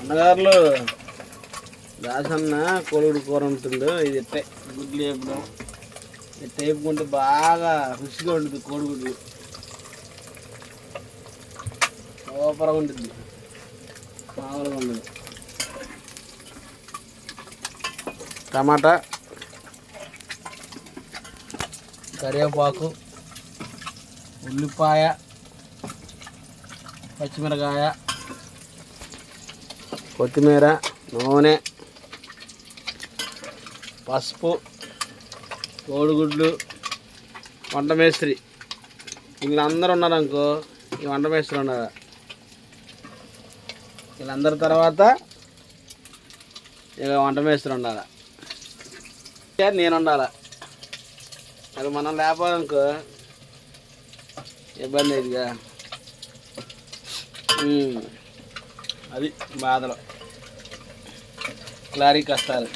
అన్నగారులు దాసన్న కోడిగుడ్డు కూర ఉంటుందో ఇది ఎట్టే గుడ్లు వేపడం ఎట్ట వేపుకుంటే బాగా రుచిగా ఉంటుంది. కోడిగుడ్లు సూపర్గా ఉంటుంది, మామూలుగా ఉండదు. టమాటా, కరివేపాకు, ఉల్లిపాయ, పచ్చిమిరకాయ, కొత్తిమీర, నూనె, పసుపు, కోడిగుడ్లు, వంట మేస్త్రి. వీళ్ళందరూ ఉన్నారనుకో, ఈ వంట మేస్త్రి ఉన్నారు. వీళ్ళందరి తర్వాత ఇక వంట మేస్త్రి ఉండాలి, నేను ఉండాలి. అది మనం లేకపోదనుకో ఇబ్బంది అయిందిగా. అది బాధలు, క్లారీ కష్టాలు.